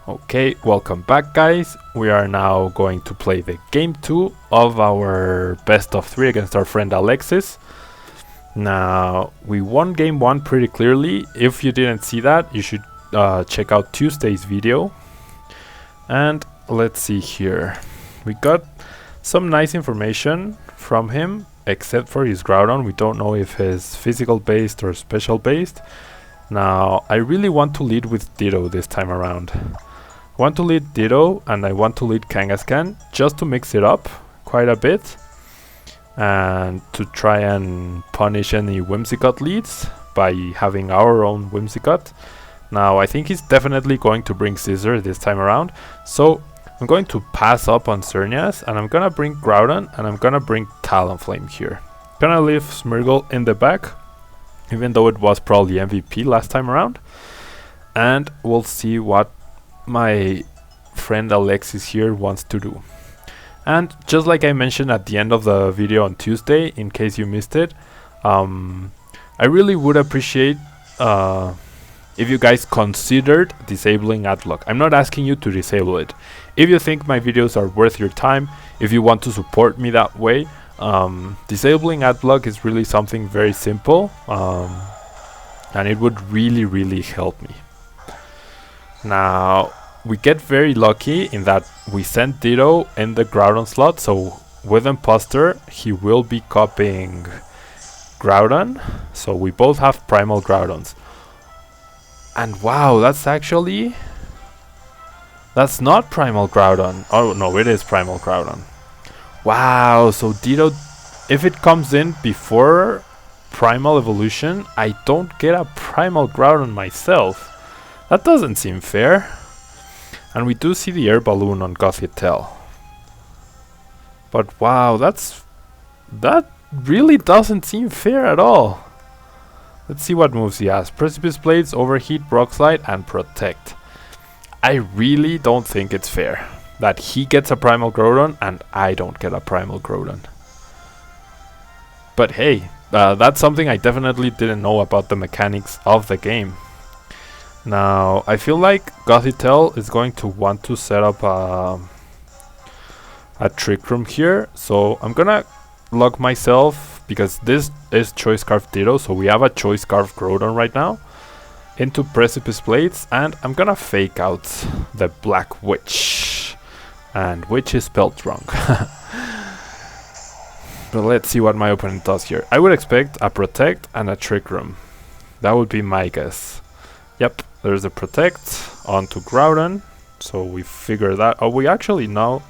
Okay, welcome back guys. We are now going to play the game 2 of our best of 3 against our friend Alexis. Now, we won game 1 pretty clearly. If you didn't see that, you should check out Tuesday's video. And let's see here. We got some nice information from him, except for his Groudon. We don't know if he's physical based or special based. Now, I really want to lead with Ditto this time around. I want to lead Ditto and I want to lead Kangaskhan just to mix it up quite a bit and to try and punish any Whimsicott leads by having our own Whimsicott. Now I think he's definitely going to bring Scissor this time around, so I'm going to pass up on Xerneas and I'm gonna bring Groudon and I'm gonna bring Talonflame here. Gonna leave Smeargle in the back, even though it was probably MVP last time around, and we'll see what my friend Alexis here wants to do. And just like I mentioned at the end of the video on Tuesday, in case you missed it, I really would appreciate if you guys considered disabling Adblock. I'm not asking you to disable it. If you think my videos are worth your time, if you want to support me that way, disabling Adblock is really something very simple, and it would really help me. Now, we get very lucky in that we sent Ditto in the Groudon slot, so with Imposter, he will be copying Groudon, so we both have Primal Groudons. And wow, that's not Primal Groudon. Oh no, it is Primal Groudon. Wow, so Ditto, if it comes in before Primal Evolution, I don't get a Primal Groudon myself. That doesn't seem fair. And we do see the air balloon on Gothitelle. But wow, that really doesn't seem fair at all. Let's see what moves he has. Precipice Blades, Overheat, Rock Slide, and Protect. I really don't think it's fair that he gets a Primal Groudon and I don't get a Primal Groudon. But hey, that's something I definitely didn't know about the mechanics of the game. Now, I feel like Gothitelle is going to want to set up a Trick Room here, so I'm gonna lock myself, because this is Choice Scarf Ditto, so we have a Choice Scarf Groudon right now, into Precipice Blades, and I'm gonna fake out the Black Witch. And Witch is spelled wrong. But let's see what my opponent does here. I would expect a Protect and a Trick Room. That would be my guess. Yep, there's a Protect onto Groudon, so we figure that. Oh, we actually know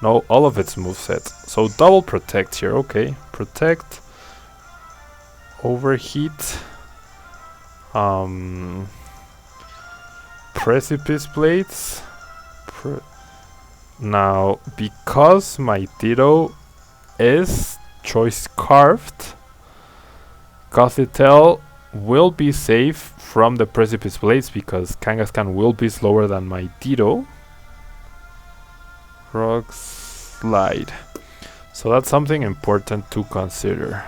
all of its movesets. So double Protect here, okay. Protect, Overheat, Precipice Blades. Now, because my Ditto is Choice Scarfed, Gothitelle will be safe from the Precipice Blades because Kangaskhan will be slower than my Ditto. Rock Slide. So that's something important to consider.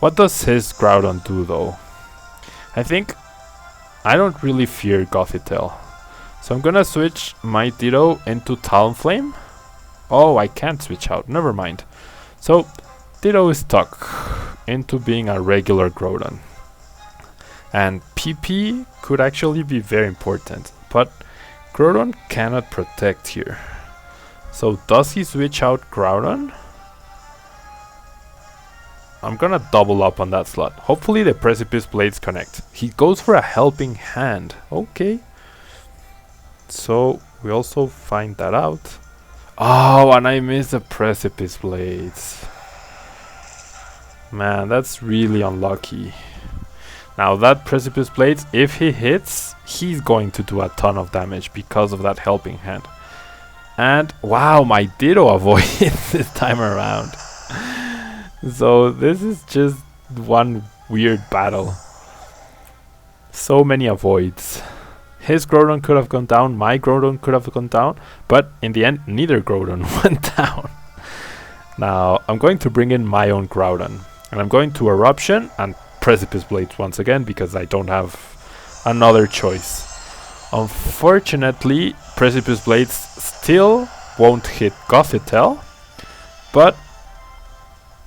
What does his Groudon do though? I don't really fear Gothitelle. So I'm gonna switch my Ditto into Talonflame. Oh, I can't switch out, never mind. So Ditto is stuck into being a regular Groudon. And PP could actually be very important, but Groudon cannot protect here. So does he switch out Groudon? I'm gonna double up on that slot. Hopefully the Precipice Blades connect. He goes for a Helping Hand. Okay. So we also find that out. Oh, and I missed the Precipice Blades. Man, that's really unlucky. Now that Precipice Blades, if he hits, he's going to do a ton of damage because of that Helping Hand. And wow, my Ditto avoided this time around. So this is just one weird battle. So many avoids. His Groudon could have gone down, my Groudon could have gone down, but in the end, neither Groudon went down. Now, I'm going to bring in my own Groudon. And I'm going to Eruption and Precipice Blades once again because I don't have another choice. Unfortunately, Precipice Blades still won't hit Gothitelle, but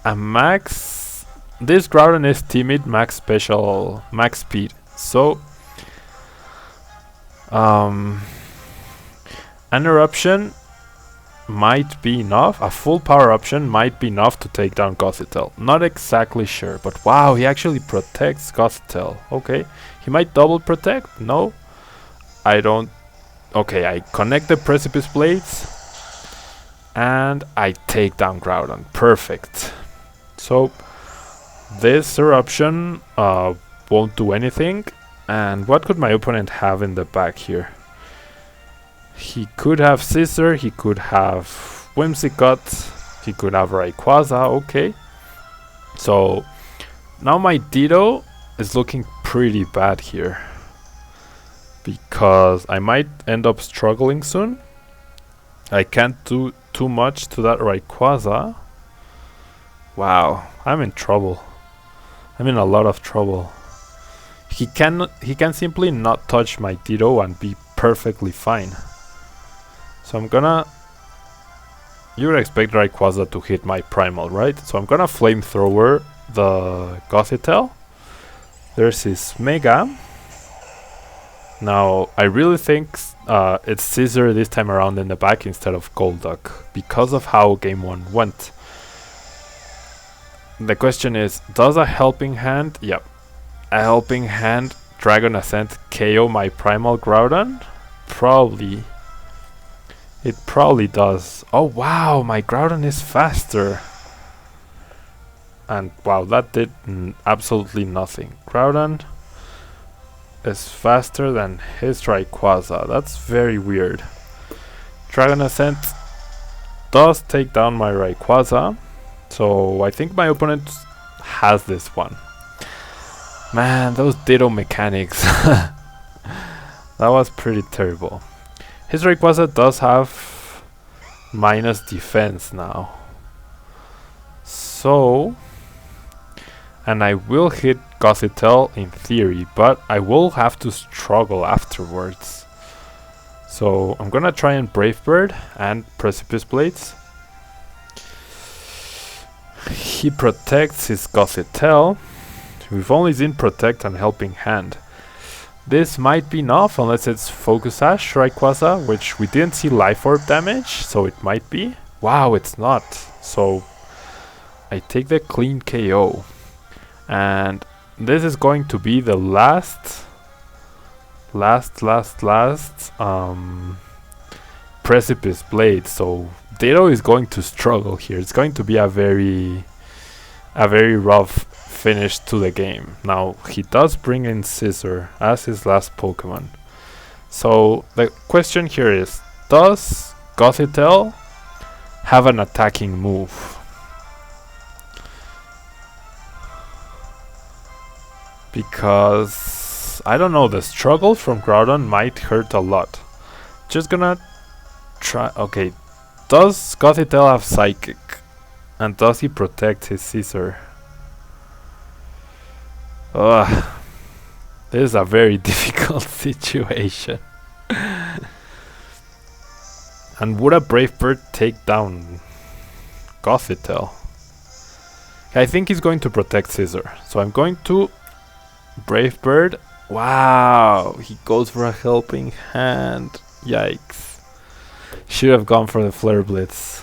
a max... This Groudon is timid, max special, max speed. So, an eruption might be enough. A full power eruption might be enough to take down Gothitelle. Not exactly sure, but wow, he actually protects Gothitelle. Okay, he might double protect. No, I don't. Okay, I connect the Precipice Blades and I take down Groudon. Perfect. So this eruption won't do anything. And what could my opponent have in the back here? He could have Scizor, he could have Whimsicott, he could have Rayquaza, okay. So now my Ditto is looking pretty bad here, because I might end up struggling soon. I can't do too much to that Rayquaza. Wow, I'm in trouble. I'm in a lot of trouble. He can simply not touch my Ditto and be perfectly fine. So I'm gonna... You would expect Rayquaza to hit my Primal, right? So I'm gonna Flamethrower the Gothitelle. There's his Mega. Now, I really think it's Scizor this time around in the back instead of Golduck, because of how Game 1 went. The question is, does a Helping Hand... Yep. A Helping Hand Dragon Ascent KO my Primal Groudon? Probably. It probably does. Oh wow, my Groudon is faster. And wow, that did absolutely nothing. Groudon is faster than his Rayquaza. That's very weird. Dragon Ascent does take down my Rayquaza. So I think my opponent has this one. Man, those Ditto mechanics. That was pretty terrible. His Rayquaza does have minus defense now. So... And I will hit Gothitelle in theory, but I will have to struggle afterwards. So I'm gonna try and Brave Bird and Precipice Blades. He protects his Gothitelle. We've only seen Protect and Helping Hand. This might be enough unless it's Focus Sash Rayquaza, which we didn't see Life Orb damage, so it might be. Wow, it's not. So I take the clean KO. And this is going to be the last Precipice Blade. So Ditto is going to struggle here. It's going to be a very rough finish to the game. Now he does bring in Scizor as his last Pokemon. So the question here is, does Gothitelle have an attacking move? Because I don't know, the struggle from Groudon might hurt a lot. Just gonna try. Okay, does Gothitelle have Psychic? And does he protect his Scizor? Ugh, this is a very difficult situation. And would a Brave Bird take down Gothitelle? I think he's going to protect Scizor, so I'm going to Brave Bird. Wow, he goes for a Helping Hand. Yikes. Should have gone for the Flare Blitz.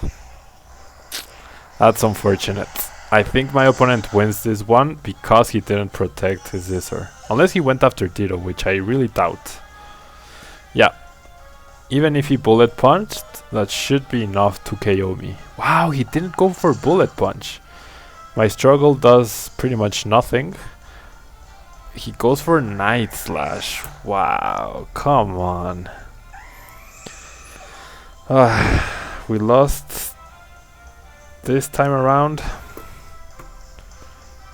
That's unfortunate. I think my opponent wins this one because he didn't protect his Scizor. Unless he went after Ditto, which I really doubt. Yeah. Even if he Bullet Punched, that should be enough to KO me. Wow, he didn't go for Bullet Punch. My struggle does pretty much nothing. He goes for Night Slash. Wow, come on. We lost this time around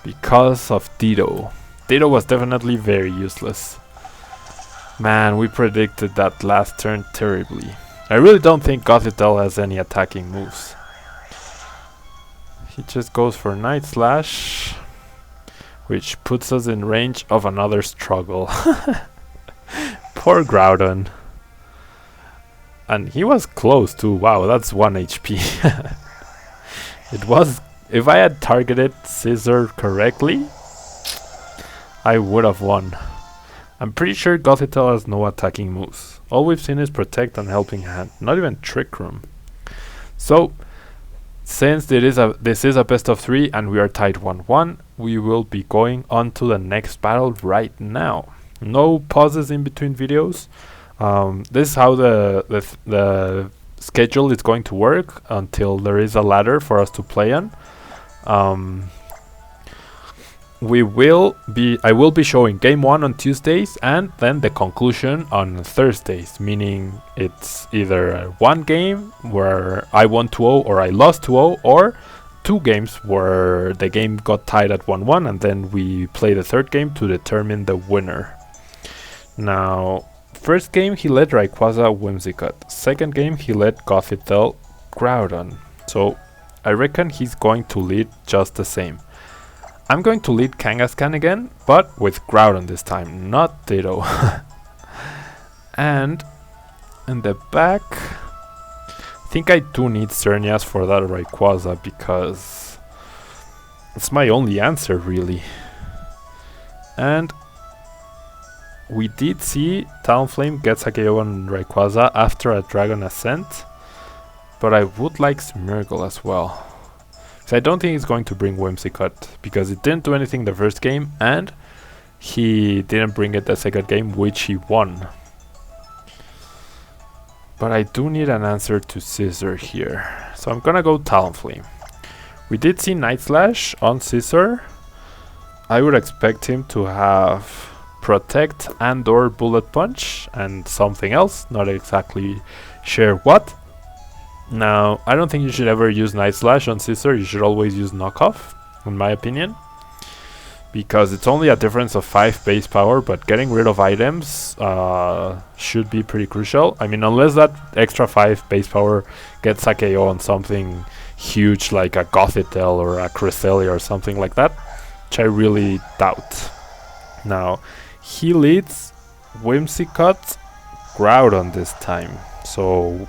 because of Ditto. Ditto was definitely very useless. Man, we predicted that last turn terribly. I really don't think Gothitelle has any attacking moves. He just goes for Night Slash, which puts us in range of another struggle. Poor Groudon. And he was close too. Wow, that's 1 HP. It was... If I had targeted Scissor correctly, I would have won. I'm pretty sure Gothitelle has no attacking moves. All we've seen is Protect and Helping Hand. Not even Trick Room. So, since this is a best of 3 and we are tied 1-1, we will be going on to the next battle right now. No pauses in between videos. This is how the schedule is going to work until there is a ladder for us to play on. I will be showing game 1 on Tuesdays and then the conclusion on Thursdays, meaning it's either one game where I won 2-0 or I lost 2-0, or 2 games where the game got tied at 1-1 and then we play the third game to determine the winner. Now, first game he led Rayquaza Whimsicott. Second game he led Gothitelle Groudon. So I reckon he's going to lead just the same. I'm going to lead Kangaskhan again, but with Groudon this time, not Ditto. And in the back, I think I do need Xerneas for that Rayquaza because it's my only answer really. And we did see Talonflame get KO on Rayquaza after a Dragon Ascent, but I would like Smeargle as well. So I don't think he's going to bring Whimsicott because it didn't do anything the first game and he didn't bring it the second game, which he won. But I do need an answer to Scissor here. So I'm gonna go Talonflame. We did see Night Slash on Scissor. I would expect him to have Protect and or Bullet Punch and something else, not exactly sure what. Now, I don't think you should ever use Night Slash on Scissor. You should always use Knockoff, in my opinion, because it's only a difference of 5 base power, but getting rid of items should be pretty crucial. I mean, unless that extra 5 base power gets a KO on something huge like a Gothitelle or a Cresselia or something like that, which I really doubt. Now, he leads Whimsicott Groudon this time, so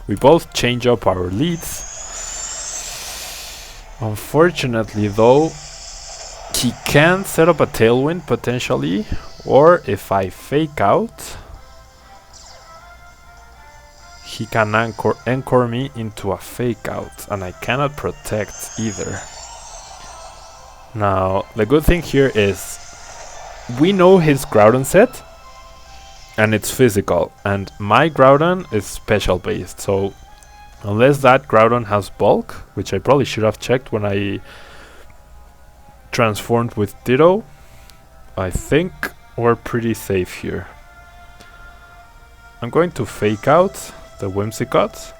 we both change up our leads. Unfortunately though, he can set up a Tailwind potentially, or if I fake out, he can anchor me into a fake out, and I cannot protect either. Now, the good thing here is we know his Groudon set, and it's physical, and my Groudon is special based, so unless that Groudon has bulk, which I probably should have checked when I transformed with Ditto, I think we're pretty safe here. I'm going to fake out the Whimsicott,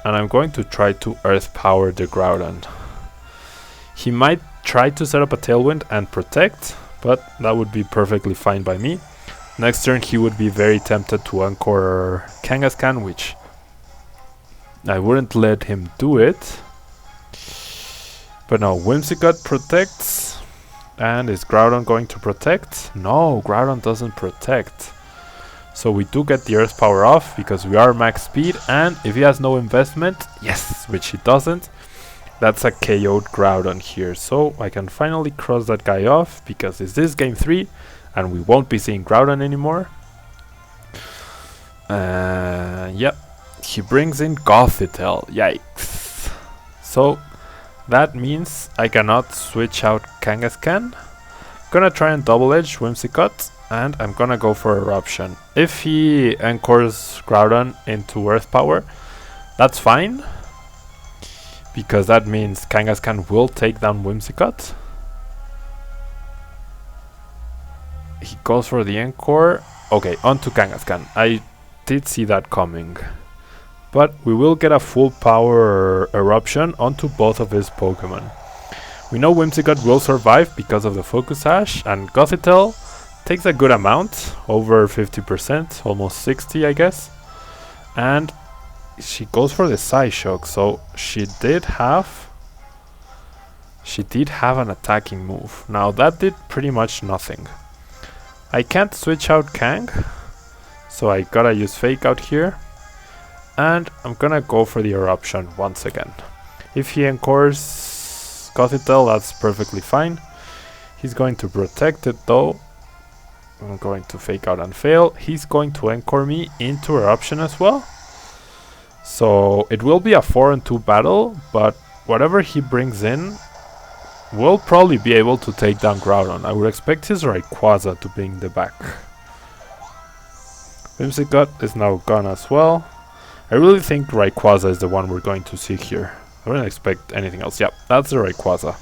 and I'm going to try to Earth Power the Groudon. He might try to set up a Tailwind and protect, but that would be perfectly fine by me. Next turn he would be very tempted to Anchor Kangaskhan, which I wouldn't let him do it. But now Whimsicott protects, and is Groudon going to protect? No, Groudon doesn't protect. So we do get the Earth Power off because we are max speed, and if he has no investment, yes, which he doesn't, that's a KO'd Groudon here. So I can finally cross that guy off because this is game 3 and we won't be seeing Groudon anymore. Yep, he brings in Gothitelle, yikes. So that means I cannot switch out Kangaskhan. Gonna try and double edge Whimsicott, and I'm gonna go for Eruption. If he anchors Groudon into Earth Power, that's fine, because that means Kangaskhan will take down Whimsicott. He goes for the Encore. Okay, onto Kangaskhan. I did see that coming. But we will get a full power Eruption onto both of his Pokemon. We know Whimsicott will survive because of the Focus Sash, and Gothitelle takes a good amount, over 50%, almost 60 I guess. And she goes for the Psyshock, so she did have an attacking move. Now that did pretty much nothing. I can't switch out Kang, so I gotta use Fake Out here. And I'm gonna go for the Eruption once again. If he encores Gothitelle, that's perfectly fine. He's going to protect it though. I'm going to fake out and fail. He's going to encore me into Eruption as well. So it will be a 4-on-2 battle, but whatever he brings in will probably be able to take down Groudon. I would expect his Rayquaza to be in the back. Whimsicott is now gone as well. I really think Rayquaza is the one we're going to see here. I wouldn't expect anything else. Yep, that's the Rayquaza.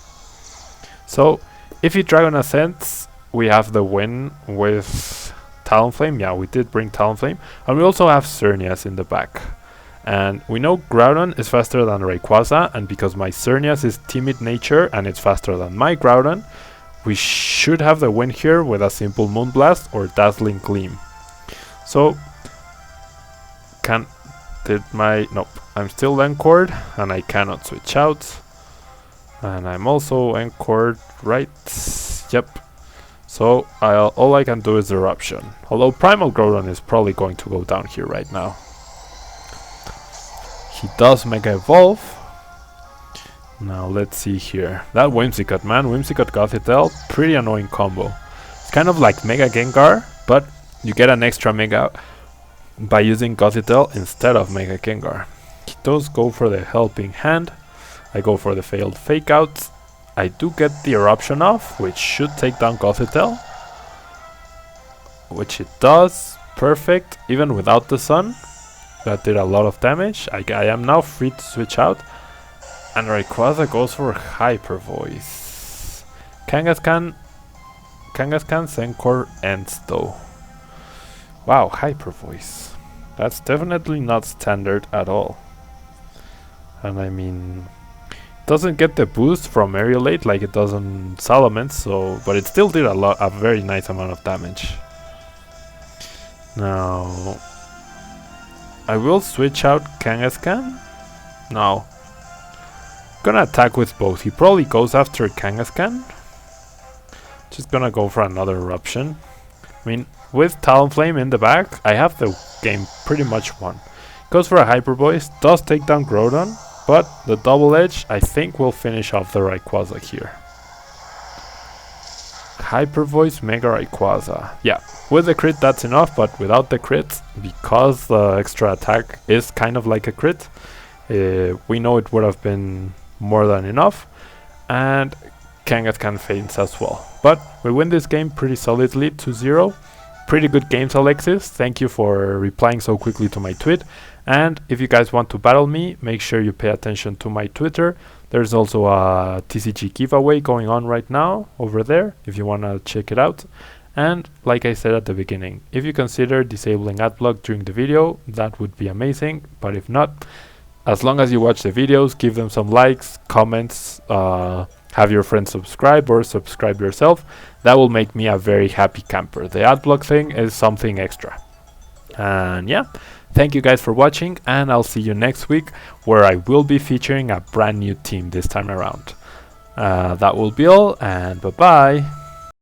So if he Dragon Ascents, we have the win with Talonflame. Yeah, we did bring Talonflame. And we also have Xerneas in the back. And we know Groudon is faster than Rayquaza, and because my Xerneas is timid nature and it's faster than my Groudon, we should have the win here with a simple Moonblast or Dazzling Gleam. So, nope, I'm still encored and I cannot switch out. And I'm also encored, right? Yep. So, all I can do is Eruption. Although Primal Groudon is probably going to go down here right now. He does Mega Evolve. Now let's see here. That Whimsicott, man. Whimsicott Gothitelle. Pretty annoying combo. It's kind of like Mega Gengar, but you get an extra Mega by using Gothitelle instead of Mega Gengar. He does go for the Helping Hand. I go for the failed Fake Out. I do get the Eruption off, which should take down Gothitelle. Which it does. Perfect. Even without the Sun. That did a lot of damage. I am now free to switch out. And Rayquaza goes for Hyper Voice. Kangaskhan's Encore ends though. Wow, Hyper Voice. That's definitely not standard at all. And I mean, doesn't get the boost from Aerialate like it does on Salamence, so but it still did a very nice amount of damage. Now I will switch out Kangaskhan. No. Gonna attack with both. He probably goes after Kangaskhan. Just gonna go for another Eruption. I mean, with Talonflame in the back, I have the game pretty much won. Goes for a Hyper Voice, does take down Groudon, but the Double Edge I think will finish off the Rayquaza here. Hyper Voice Mega Rayquaza. Yeah, with the crit that's enough, but without the crit, because the extra attack is kind of like a crit, we know it would have been more than enough, and Kangaskhan faints as well. But we win this game pretty solidly, 2-0. Pretty good games, Alexis. Thank you for replying so quickly to my tweet. And if you guys want to battle me, make sure you pay attention to my Twitter. There's also a TCG giveaway going on right now over there if you want to check it out. And like I said at the beginning, if you consider disabling adblock during the video, that would be amazing. But if not, as long as you watch the videos, give them some likes, comments, have your friends subscribe or subscribe yourself. That will make me a very happy camper. The adblock thing is something extra. And yeah, thank you guys for watching, and I'll see you next week where I will be featuring a brand new team this time around. That will be all, and bye bye.